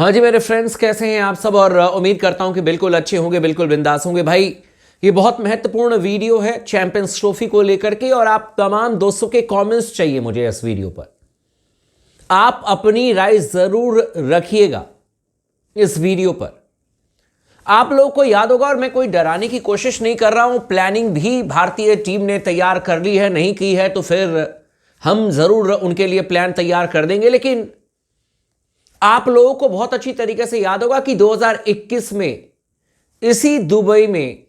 हाँ जी मेरे फ्रेंड्स, कैसे हैं आप सब। और उम्मीद करता हूं कि बिल्कुल अच्छे होंगे, बिल्कुल बिंदास होंगे। भाई ये बहुत महत्वपूर्ण वीडियो है चैंपियंस ट्रॉफी को लेकर के, और आप तमाम दोस्तों के कमेंट्स चाहिए मुझे इस वीडियो पर। आप अपनी राय जरूर रखिएगा इस वीडियो पर। आप लोगों को याद होगा, और मैं कोई डराने की कोशिश नहीं कर रहा हूं, प्लानिंग भी भारतीय टीम ने तैयार कर ली है, नहीं की है तो फिर हम जरूर उनके लिए प्लान तैयार कर देंगे। लेकिन आप लोगों को बहुत अच्छी तरीके से याद होगा कि 2021 में इसी दुबई में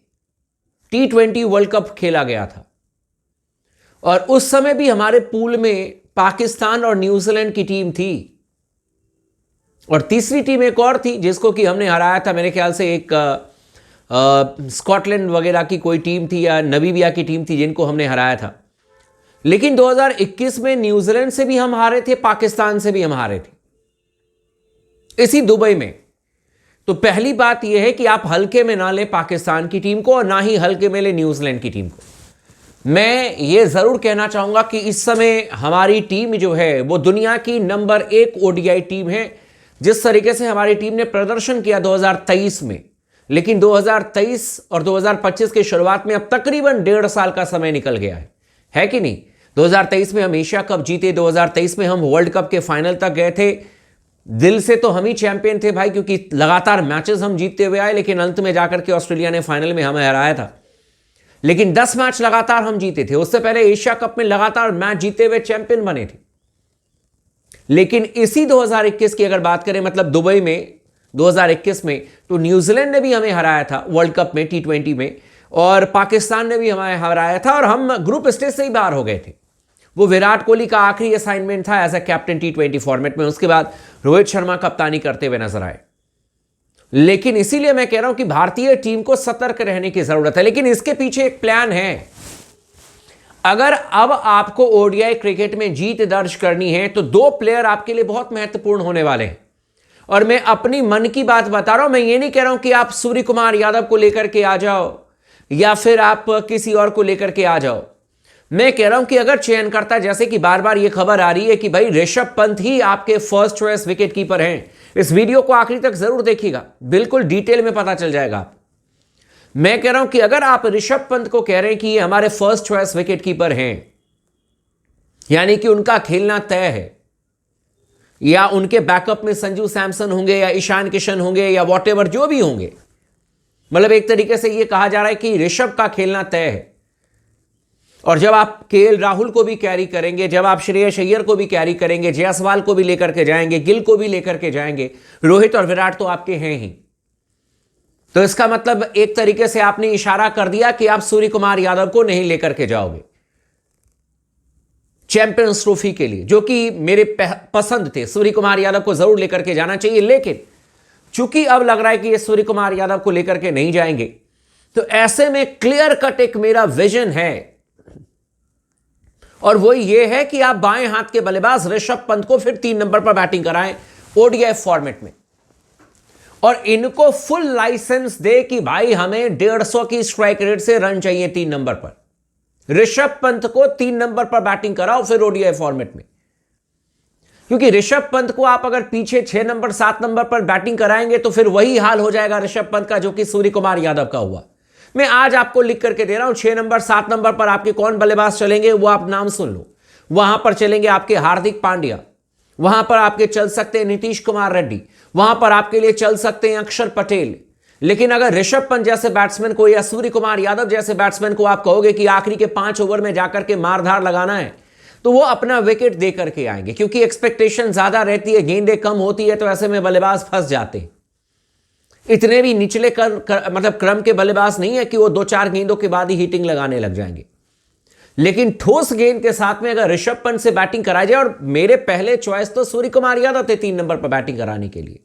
T20 वर्ल्ड कप खेला गया था, और उस समय भी हमारे पूल में पाकिस्तान और न्यूजीलैंड की टीम थी, और तीसरी टीम एक और थी जिसको कि हमने हराया था। मेरे ख्याल से एक स्कॉटलैंड वगैरह की कोई टीम थी या नमीबिया की टीम थी जिनको हमने हराया था। लेकिन 2021 में न्यूजीलैंड से भी हम हारे थे, पाकिस्तान से भी हम हारे थे इसी दुबई में। तो पहली बात यह है कि आप हल्के में ना लें पाकिस्तान की टीम को, और ना ही हल्के में लें न्यूजीलैंड की टीम को। मैं ये जरूर कहना चाहूंगा कि इस समय हमारी टीम जो है वो दुनिया की नंबर 1 ओडीआई टीम है। जिस तरीके से हमारी टीम ने प्रदर्शन किया 2023 में, लेकिन 2023 और 2025 की शुरुआत में अब तकरीबन 1.5 साल का समय निकल गया है कि नहीं। 2023 में हम एशिया कप जीते, 2023 में हम वर्ल्ड कप के फाइनल तक गए थे। दिल से तो हम ही चैंपियन थे भाई, क्योंकि लगातार मैचेस हम जीतते हुए आए, लेकिन अंत में जाकर के ऑस्ट्रेलिया ने फाइनल में हमें हराया था। लेकिन 10 मैच लगातार हम जीते थे। उससे पहले एशिया कप में लगातार मैच जीते हुए चैंपियन बने थे। लेकिन इसी 2021 की अगर बात करें, मतलब दुबई में 2021 में, तो न्यूजीलैंड ने भी हमें हराया था वर्ल्ड कप में T20 में, और पाकिस्तान ने भी हमें हराया था, और हम ग्रुप स्टेज से ही बाहर हो गए थे। वो विराट कोहली का आखिरी असाइनमेंट था as a captain T20 format में। उसके बाद रोहित शर्मा कप्तानी करते हुए नजर आए। लेकिन इसीलिए मैं कह रहा हूं कि भारतीय टीम को सतर्क रहने की जरूरत है। लेकिन इसके पीछे एक प्लान है। अगर अब आपको ओडीआई क्रिकेट में जीत दर्ज करनी है तो 2 प्लेयर आपके लिए बहुत महत्वपूर्ण होने वाले हैं। और मैं अपनी मन की बात बता रहा हूं। मैं ये नहीं कह रहा हूं कि आप सूर्य कुमार यादव को लेकर के आ जाओ या फिर आप किसी और को लेकर के आ जाओ। मैं कह रहा हूं कि अगर चयन करता, जैसे कि बार बार यह खबर आ रही है कि भाई ऋषभ पंत ही आपके फर्स्ट चॉइस विकेट कीपर हैं। इस वीडियो को आखिरी तक जरूर देखिएगा, बिल्कुल डिटेल में पता चल जाएगा। मैं कह रहा हूं कि अगर आप ऋषभ पंत को कह रहे हैं कि ये हमारे फर्स्ट चॉइस विकेट कीपर हैं, यानी कि उनका खेलना तय है, या उनके बैकअप में संजू सैमसन होंगे या ईशान किशन होंगे या वॉटेवर जो भी होंगे, मतलब एक तरीके से यह कहा जा रहा है कि ऋषभ का खेलना तय है। और जब आप केएल राहुल को भी कैरी करेंगे, जब आप श्रेयस अय्यर को भी कैरी करेंगे, जायसवाल को भी लेकर के जाएंगे, गिल को भी लेकर के जाएंगे, रोहित और विराट तो आपके हैं ही। तो इसका मतलब एक तरीके से आपने इशारा कर दिया कि आप सूर्य कुमार यादव को नहीं लेकर के जाओगे चैंपियंस ट्रॉफी के लिए, जो कि मेरे पसंद थे। सूर्य कुमार यादव को जरूर लेकर के जाना चाहिए, लेकिन चूंकि अब लग रहा है कि ये सूर्य कुमार यादव को लेकर के नहीं जाएंगे, तो ऐसे में क्लियर कट एक मेरा विजन है, और वो ये है कि आप बाएं हाथ के बल्लेबाज ऋषभ पंत को फिर 3 नंबर पर बैटिंग कराएं ओडीआई फॉर्मेट में, और इनको फुल लाइसेंस दे कि भाई हमें 150 की स्ट्राइक रेट से रन चाहिए 3 नंबर पर। ऋषभ पंत को 3 नंबर पर बैटिंग कराओ फिर ओडीआई फॉर्मेट में, क्योंकि ऋषभ पंत को आप अगर पीछे 6 नंबर 7 नंबर पर बैटिंग कराएंगे तो फिर वही हाल हो जाएगा ऋषभ पंत का जो कि सूर्य कुमार यादव का हुआ। मैं आज आपको लिख करके दे रहा हूं, 6 नंबर 7 नंबर पर आपके कौन बल्लेबाज चलेंगे वो आप नाम सुन लो। वहां पर चलेंगे आपके हार्दिक पांड्या, वहां पर आपके चल सकते हैं नीतीश कुमार रेड्डी, वहां पर आपके लिए चल सकते हैं अक्षर पटेल। लेकिन अगर ऋषभ पंत जैसे बैट्समैन को या सूर्य कुमार यादव जैसे बैट्समैन को आप कहोगे कि आखिरी के 5 ओवर में जाकर के मारधार लगाना है, तो वो अपना विकेट दे करके आएंगे, क्योंकि एक्सपेक्टेशन ज्यादा रहती है, गेंदें कम होती है, तो ऐसे में बल्लेबाज फंस जाते हैं। इतने भी निचले मतलब क्रम के बल्लेबाज नहीं है कि वो 2-4 गेंदों के बाद ही हिटिंग लगाने लग जाएंगे। लेकिन ठोस गेंद के साथ में अगर ऋषभ पंत से बैटिंग कराई जाए, और मेरे पहले चॉइस तो सूर्य कुमार यादव थे 3 नंबर पर बैटिंग कराने के लिए,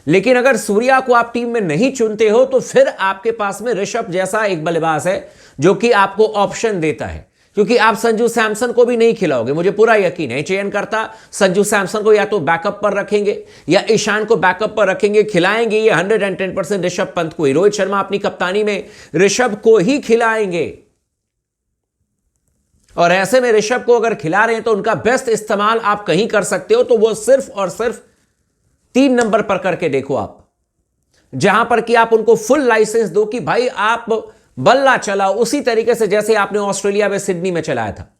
लेकिन अगर सूर्या को आप टीम में नहीं चुनते हो तो फिर आपके पास में ऋषभ जैसा एक बल्लेबाज है जो कि आपको ऑप्शन देता है। क्योंकि आप संजू सैमसन को भी नहीं खिलाओगे, मुझे पूरा यकीन है चयन करता संजू सैमसन को या तो बैकअप पर रखेंगे या ईशान को बैकअप पर रखेंगे, खिलाएंगे ये 110% ऋषभ पंत को ही। रोहित शर्मा अपनी कप्तानी में ऋषभ को ही खिलाएंगे, और ऐसे में ऋषभ को अगर खिला रहे हैं तो उनका बेस्ट इस्तेमाल आप कहीं कर सकते हो, तो वो सिर्फ और सिर्फ 3 नंबर पर करके देखो आप, जहां पर कि आप उनको फुल लाइसेंस दो कि भाई आप बल्ला चलाओ उसी तरीके से जैसे आपने ऑस्ट्रेलिया में सिडनी में चलाया था।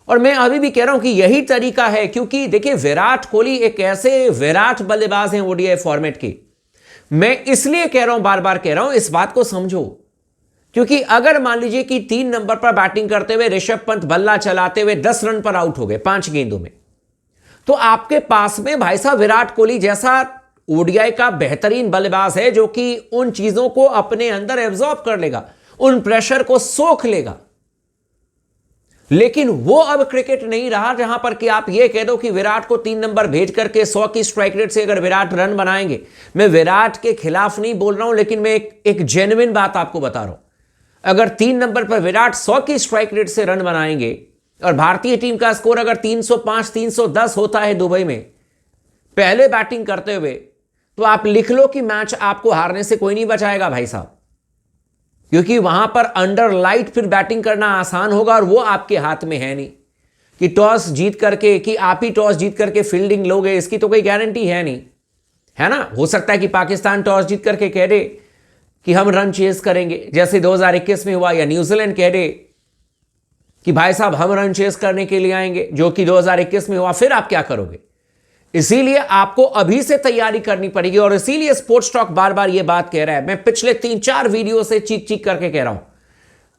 और मैं अभी भी कह रहा हूं कि यही तरीका है, क्योंकि देखिए विराट कोहली एक ऐसे विराट बल्लेबाज हैं ओडीआई फॉर्मेट के। मैं इसलिए कह रहा हूं, बार बार कह रहा हूं, इस बात को समझो, क्योंकि अगर मान लीजिए कि 3 नंबर पर बैटिंग करते हुए ऋषभ पंत बल्ला चलाते हुए 10 रन पर आउट हो गए 5 गेंदों में, तो आपके पास में भाई साहब विराट कोहली जैसा ओडीआई का बेहतरीन बल्लेबाज है जो कि उन चीजों को अपने अंदर एब्जॉर्ब कर लेगा, उन प्रेशर को सोख लेगा। लेकिन वो अब क्रिकेट नहीं रहा जहां पर कि आप ये कह दो कि विराट को 3 नंबर भेज करके 100 की स्ट्राइक रेट से अगर विराट रन बनाएंगे। मैं विराट के खिलाफ नहीं बोल रहा हूं, लेकिन मैं एक जेन्युइन बात आपको बता रहा हूं। अगर 3 नंबर पर विराट 100 की स्ट्राइक रेट से रन बनाएंगे और भारतीय टीम का स्कोर अगर 305 310 होता है दुबई में पहले बैटिंग करते हुए, तो आप लिख लो कि मैच आपको हारने से कोई नहीं बचाएगा भाई साहब, क्योंकि वहां पर अंडर लाइट फिर बैटिंग करना आसान होगा और वो आपके हाथ में है नहीं कि टॉस जीत करके, कि आप ही टॉस जीत करके फील्डिंग लोगे, इसकी तो कोई गारंटी है नहीं, है ना। हो सकता है कि पाकिस्तान टॉस जीत करके कह दे कि हम रन चेस करेंगे, जैसे 2021 में हुआ, या न्यूजीलैंड कह दे कि भाई साहब हम रन चेस करने के लिए आएंगे, जो कि 2021 में हुआ। फिर आप क्या करोगे? इसीलिए आपको अभी से तैयारी करनी पड़ेगी। और इसीलिए स्पोर्ट्स टॉक बार बार ये बात कह रहा है, मैं पिछले 3-4 वीडियो से चीख चीख करके कह रहा हूं,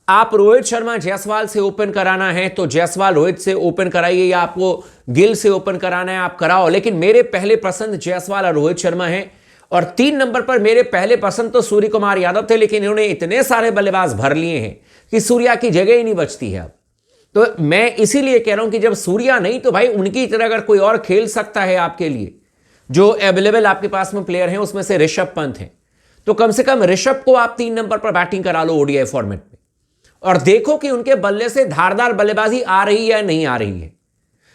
आप रोहित शर्मा जायसवाल से ओपन कराना है तो जायसवाल रोहित से ओपन कराइए, या आपको गिल से ओपन कराना है आप कराओ, लेकिन मेरे पहले पसंद जायसवाल और रोहित शर्मा है। और 3 नंबर पर मेरे पहले पसंद तो सूर्य कुमार यादव थे, लेकिन इन्होंने इतने सारे बल्लेबाज भर लिए हैं कि सूर्या की जगह ही नहीं बचती है अब। तो मैं इसीलिए कह रहा हूं कि जब सूर्या नहीं तो भाई उनकी तरह अगर कोई और खेल सकता है आपके लिए, जो अवेलेबल आपके पास में प्लेयर हैं उसमें से ऋषभ पंत हैं, तो कम से कम ऋषभ को आप 3 नंबर पर बैटिंग करा लो ओडीआई फॉर्मेट में, और देखो कि उनके बल्ले से धारदार बल्लेबाजी आ रही है या नहीं आ रही है।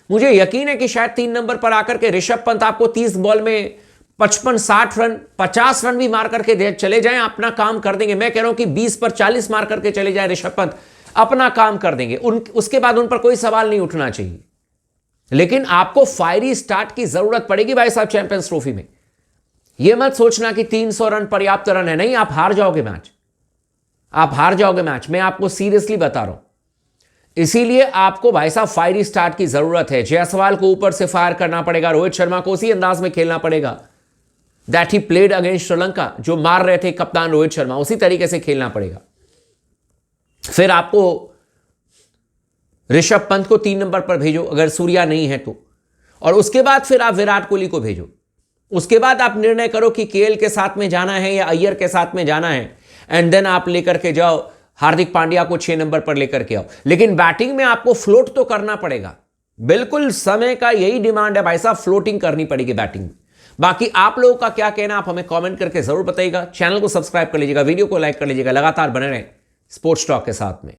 मुझे यकीन है कि शायद 3 नंबर पर आकर के ऋषभ पंत आपको 30 बॉल में 55-60 रन 50 रन भी मार करके चले जाएं, अपना काम कर देंगे। मैं कह रहा हूं कि 20 पर 40 मार करके चले जाएं ऋषभ पंत, अपना काम कर देंगे। उसके बाद उन पर कोई सवाल नहीं उठना चाहिए। लेकिन आपको फायरी स्टार्ट की जरूरत पड़ेगी भाई साहब चैंपियंस ट्रॉफी में। यह मत सोचना कि 300 रन पर्याप्त रन है, नहीं, आप हार जाओगे मैच, आप हार जाओगे मैच, मैं आपको सीरियसली बता रहा हूं। इसीलिए आपको भाई साहब फायरी स्टार्ट की जरूरत है। जायसवाल को ऊपर से फायर करना पड़ेगा, रोहित शर्मा को उसी अंदाज में खेलना पड़ेगा that he played against Sri Lanka, जो मार रहे थे कप्तान रोहित शर्मा, उसी तरीके से खेलना पड़ेगा। फिर आपको ऋषभ पंत को 3 नंबर पर भेजो अगर सूर्या नहीं है तो, और उसके बाद फिर आप विराट कोहली को भेजो। उसके बाद आप निर्णय करो कि केएल के साथ में जाना है या अय्यर के साथ में जाना है, एंड देन आप लेकर के जाओ हार्दिक पांड्या को 6 नंबर पर लेकर के आओ। लेकिन बैटिंग में आपको फ्लोट तो करना पड़ेगा, बिल्कुल समय का यही डिमांड है भाई साहब, फ्लोटिंग करनी पड़ेगी बैटिंग में। बाकी आप लोगों का क्या कहना, आप हमें कमेंट करके जरूर बताइएगा। चैनल को सब्सक्राइब कर लीजिएगा, वीडियो को लाइक कर लीजिएगा, लगातार बने रहें स्पोर्ट्स टॉक के साथ में।